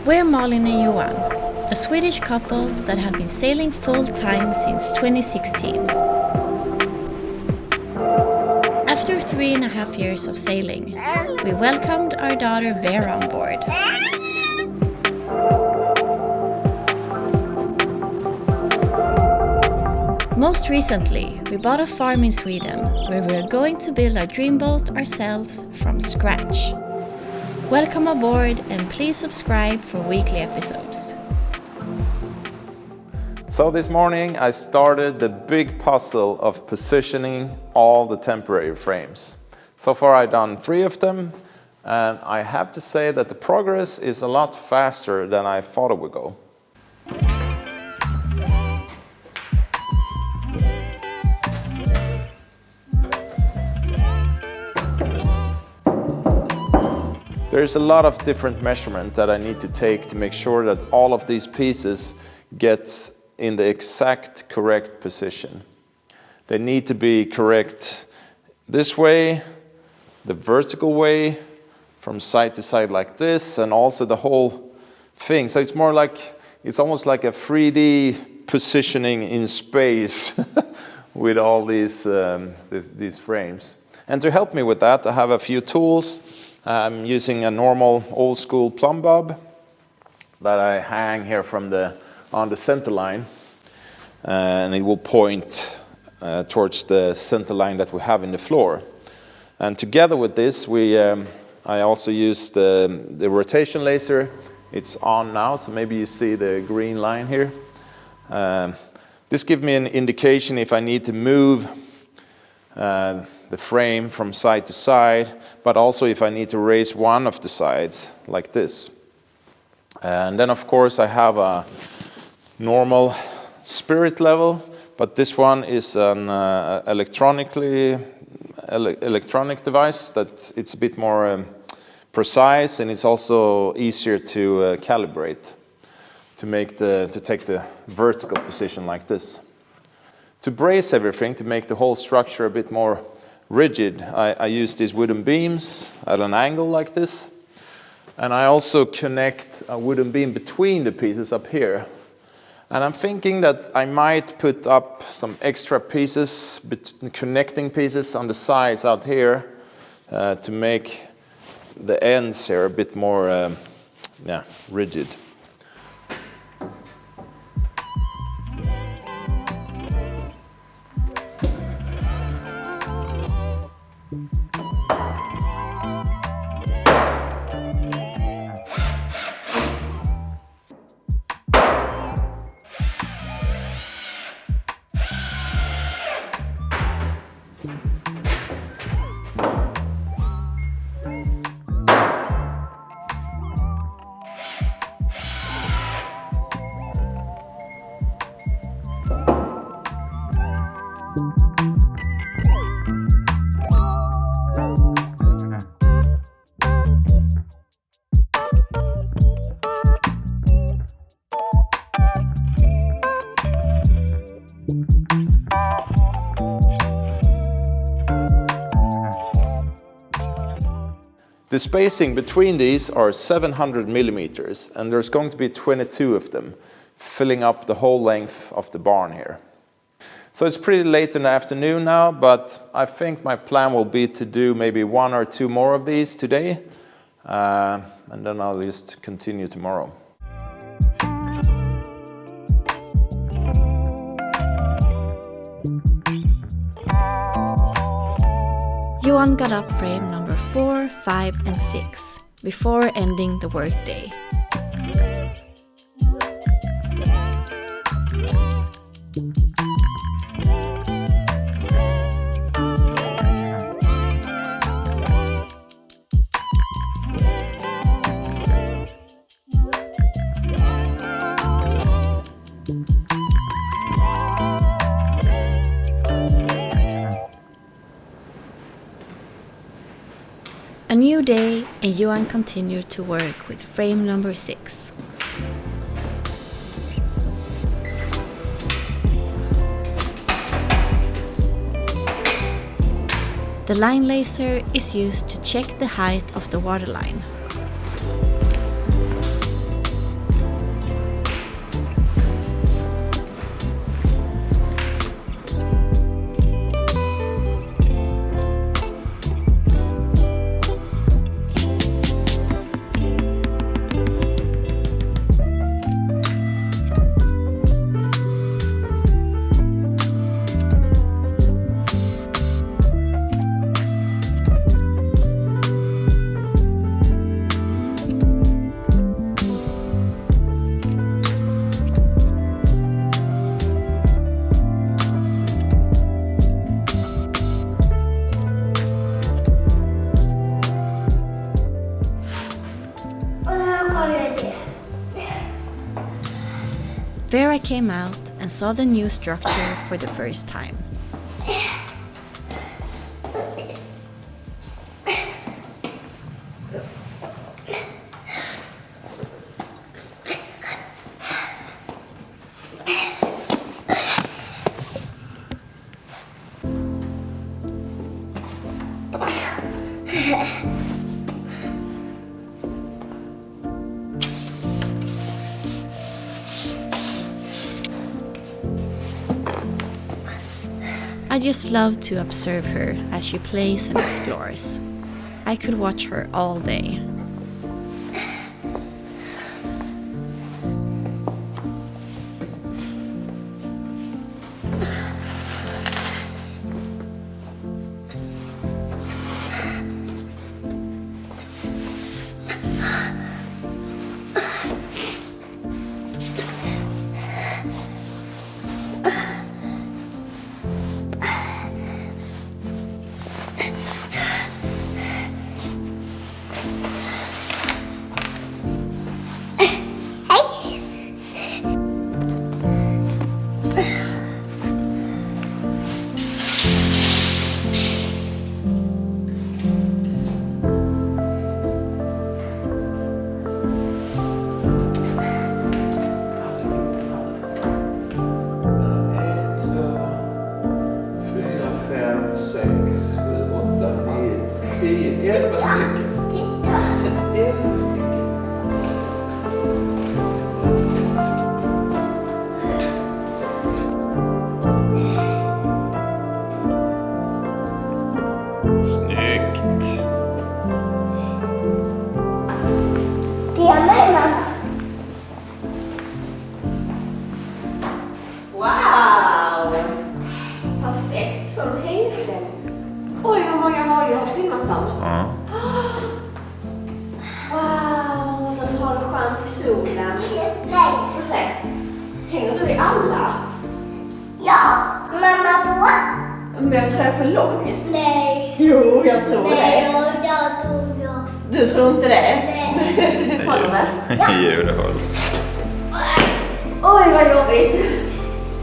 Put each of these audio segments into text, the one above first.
We're Malin and Johan, a Swedish couple that have been sailing full-time since 2016. After 3.5 years of sailing, we welcomed our daughter Vera on board. Most recently, we bought a farm in Sweden where we are going to build our dream boat ourselves from scratch. Welcome aboard and please subscribe for weekly episodes. So this morning I started the big puzzle of positioning all the temporary frames. So far I've done 3 of them, and I have to say that the progress is a lot faster than I thought it would go. There's a lot of different measurements that I need to take to make sure that all of these pieces get in the exact correct position. They need to be correct this way, the vertical way, from side to side like this, and also the whole thing. So it's more like, it's almost like a 3D positioning in space with all these frames. And to help me with that, I have a few tools. I'm using a normal old school plumb bob that I hang here on the center line, and it will point towards the center line that we have in the floor. And together with this, I also use the rotation laser. It's on now, so maybe you see the green line here. This gives me an indication if I need to move the frame from side to side, but also if I need to raise one of the sides like this. And then of course I have a normal spirit level, but this one is an electronic device that it's a bit more precise, and it's also easier to calibrate to take the vertical position like this. To brace everything, to make the whole structure a bit more rigid, I use these wooden beams at an angle like this. And I also connect a wooden beam between the pieces up here. And I'm thinking that I might put up some extra pieces, connecting pieces on the sides out here to make the ends here a bit more rigid. The spacing between these are 700 millimeters, and there's going to be 22 of them, filling up the whole length of the barn here. So it's pretty late in the afternoon now, but I think my plan will be to do maybe 1 or 2 more of these today, and then I'll just continue tomorrow. Johan got up frame number 4, 5 and 6 before ending the workday. A new day, and Johan continued to work with frame number 6. The line laser is used to check the height of the waterline. Vera came out and saw the new structure for the first time. I just love to observe her as she plays and explores. I could watch her all day. Wow! Perfekt som hängslen. Oj, vad många har ju filmat dem. Ja. Wow, den har det skönt i solen. Och se, hänger du i alla? Ja, mamma på. Men jag tror jag är för lång. Nej. Jo, jag tror Nej, det. jag tror jag. Du tror inte det? Nej. Håller det? Jo, det håller. Oj, vad jobbigt.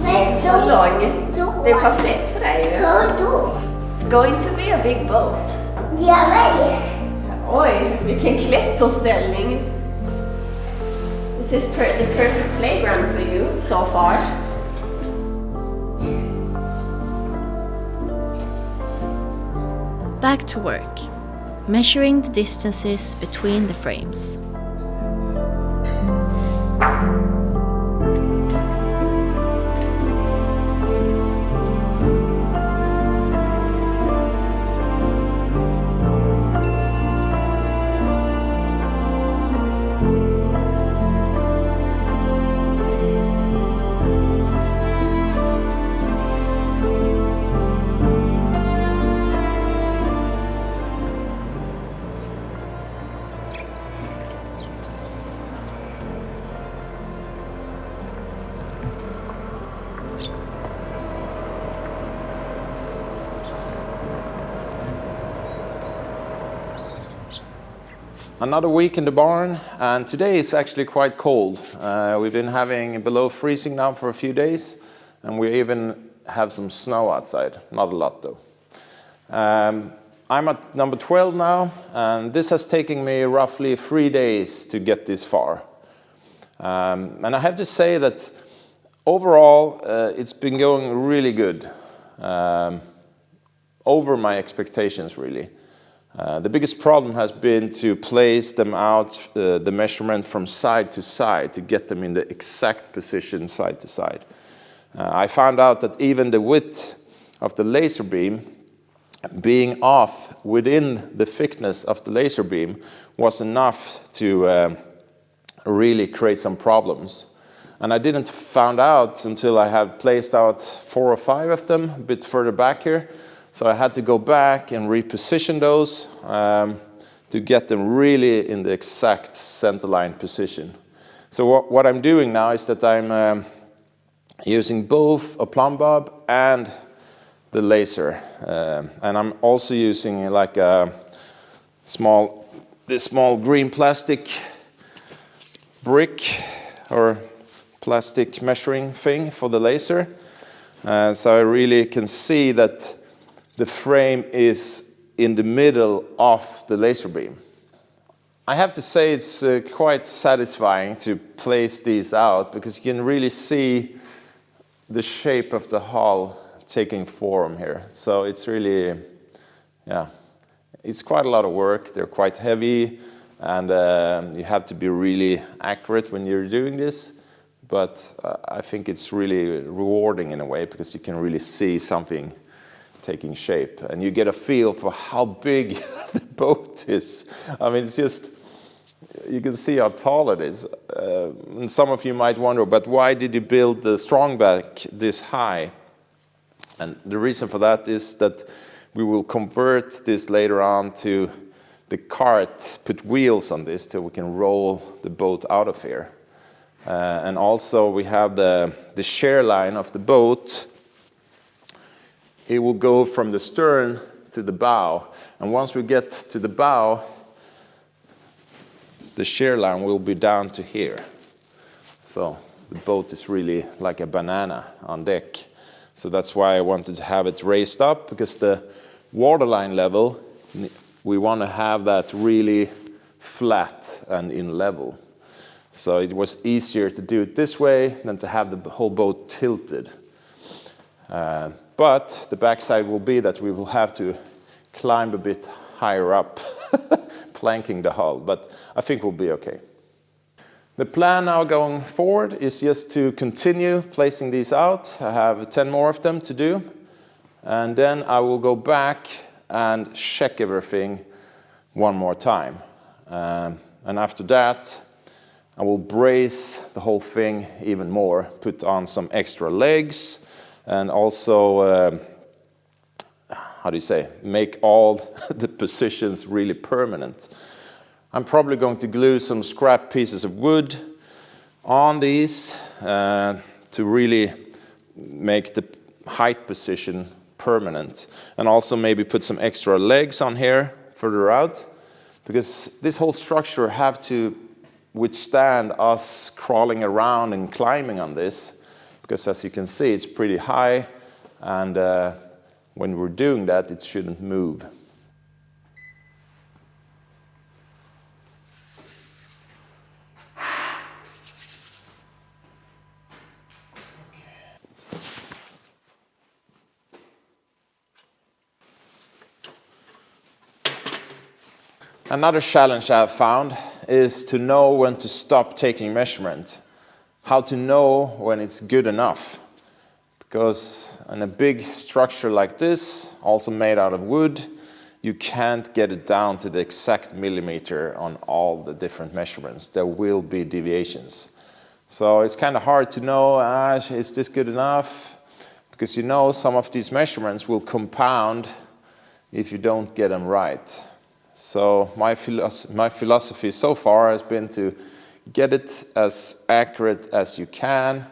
Nej, Så lång. Det är perfekt för dig ju. då. It's going to be a big boat. Ja, nej. Oj, vilken klätterställning. This is the perfect playground for you so far. Back to work, measuring the distances between the frames. Another week in the barn, and today is actually quite cold. We've been having below freezing now for a few days, and we even have some snow outside. Not a lot though. I'm at number 12 now, and this has taken me roughly 3 days to get this far. And I have to say that overall it's been going really good, over my expectations really. The biggest problem has been to place them out, the measurement from side to side, to get them in the exact position side to side. I found out that even the width of the laser beam being off within the thickness of the laser beam was enough to really create some problems. And I didn't find out until I had placed out 4 or 5 of them a bit further back here. So I had to go back and reposition those to get them really in the exact centerline position. So what I'm doing now is that I'm using both a plumb bob and the laser. And I'm also using like a small green plastic brick or plastic measuring thing for the laser. So I really can see that the frame is in the middle of the laser beam. I have to say it's quite satisfying to place these out because you can really see the shape of the hull taking form here. So it's really, yeah, it's quite a lot of work. They're quite heavy and you have to be really accurate when you're doing this. But I think it's really rewarding in a way because you can really see something taking shape and you get a feel for how big the boat is. I mean, it's just, you can see how tall it is. And some of you might wonder, but why did you build the strongback this high? And the reason for that is that we will convert this later on to the cart, put wheels on this so we can roll the boat out of here. And also we have the shear line of the boat. It will go from the stern to the bow. And once we get to the bow, the shear line will be down to here. So the boat is really like a banana on deck. So that's why I wanted to have it raised up, because the waterline level, we want to have that really flat and in level. So it was easier to do it this way than to have the whole boat tilted. But the backside will be that we will have to climb a bit higher up, planking the hull, but I think we'll be okay. The plan now going forward is just to continue placing these out. I have 10 more of them to do. And then I will go back and check everything one more time. And after that, I will brace the whole thing even more, put on some extra legs, and also, make all the positions really permanent. I'm probably going to glue some scrap pieces of wood on these to really make the height position permanent. And also maybe put some extra legs on here further out, because this whole structure have to withstand us crawling around and climbing on this, because as you can see, it's pretty high, and when we're doing that, it shouldn't move. Another challenge I've found is to know when to stop taking measurements. How to know when it's good enough. Because in a big structure like this, also made out of wood, you can't get it down to the exact millimeter on all the different measurements. There will be deviations. So it's kind of hard to know, is this good enough? Because you know some of these measurements will compound if you don't get them right. So my philosophy so far has been to get it as accurate as you can,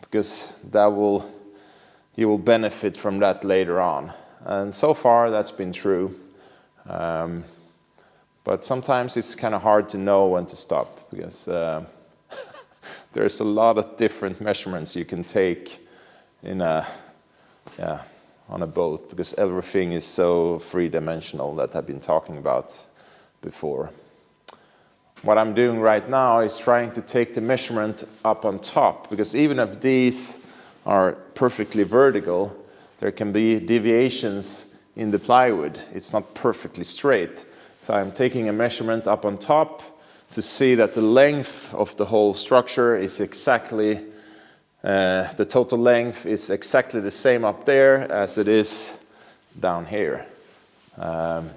because you will benefit from that later on. And so far that's been true. But sometimes it's kind of hard to know when to stop, because there's a lot of different measurements you can take on a boat, because everything is so three-dimensional that I've been talking about before. What I'm doing right now is trying to take the measurement up on top, because even if these are perfectly vertical, there can be deviations in the plywood. It's not perfectly straight. So I'm taking a measurement up on top to see that the length of the whole structure is exactly the total length is exactly the same up there as it is down here. And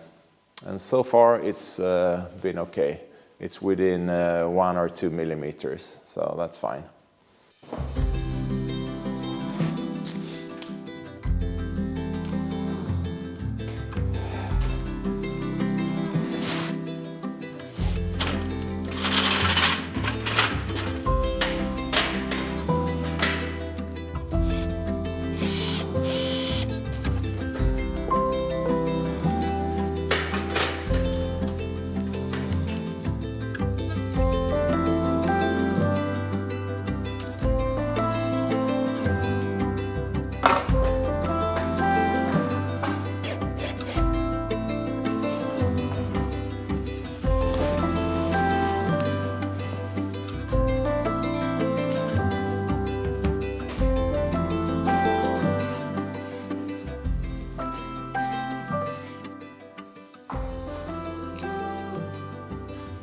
so far it's been okay. It's within 1 or 2 millimeters, so that's fine.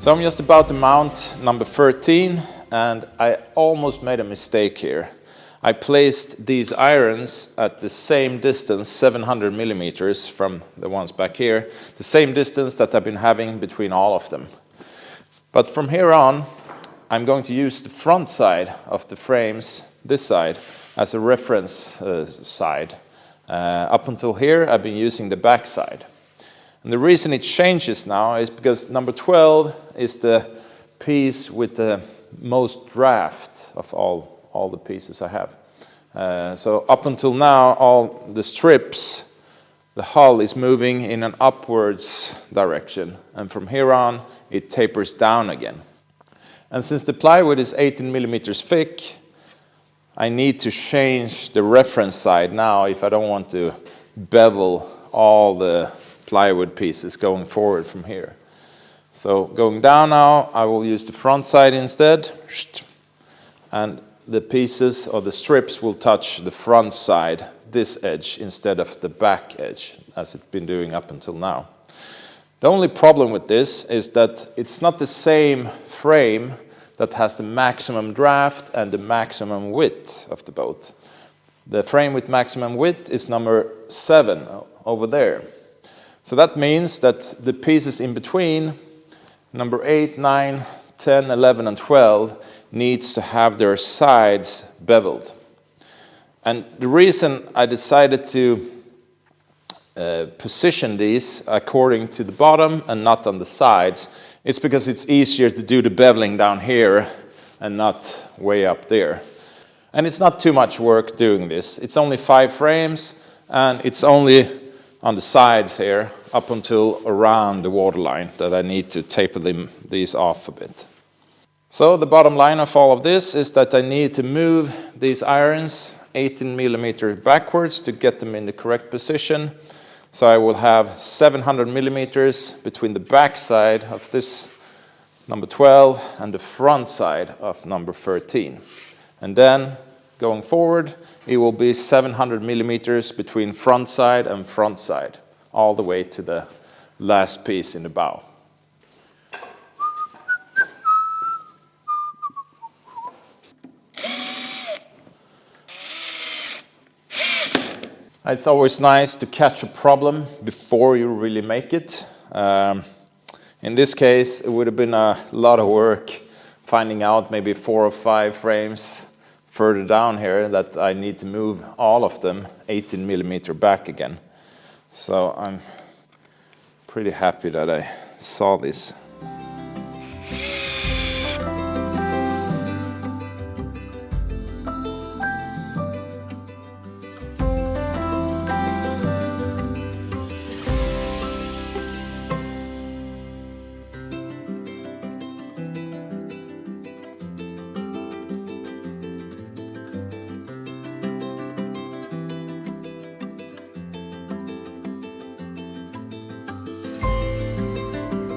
So I'm just about to mount number 13, and I almost made a mistake here. I placed these irons at the same distance, 700 millimeters from the ones back here, the same distance that I've been having between all of them. But from here on, I'm going to use the front side of the frames, this side, as a reference side. Up until here, I've been using the back side. And the reason it changes now is because number 12 is the piece with the most draft of all the pieces I have. So up until now, all the strips, the hull is moving in an upwards direction. And from here on, it tapers down again. And since the plywood is 18 millimeters thick, I need to change the reference side now if I don't want to bevel all the plywood pieces going forward from here. So going down now, I will use the front side instead, and the pieces or the strips will touch the front side, this edge, instead of the back edge, as it's been doing up until now. The only problem with this is that it's not the same frame that has the maximum draft and the maximum width of the boat. The frame with maximum width is number 7 over there. So that means that the pieces in between, number 8, 9, 10, 11, and 12, needs to have their sides beveled. And the reason I decided to position these according to the bottom and not on the sides is because it's easier to do the beveling down here and not way up there. And it's not too much work doing this. It's only 5 frames, and it's only on the sides here up until around the waterline that I need to taper these off a bit. So the bottom line of all of this is that I need to move these irons 18 millimeters backwards to get them in the correct position. So I will have 700 millimeters between the back side of this number 12 and the front side of number 13. And then going forward, it will be 700 millimeters between front side and front side, all the way to the last piece in the bow. It's always nice to catch a problem before you really make it. In this case, it would have been a lot of work finding out maybe 4 or 5 frames further down here that I need to move all of them 18 millimeter back again. So I'm pretty happy that I saw this.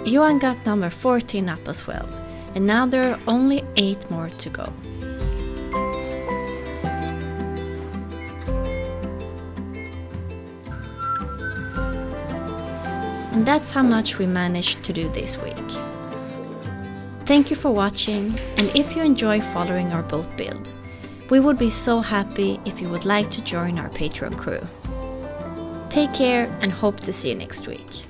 Johan got number 14 up as well, and now there are only 8 more to go. And that's how much we managed to do this week. Thank you for watching, and if you enjoy following our boat build, we would be so happy if you would like to join our Patreon crew. Take care and hope to see you next week.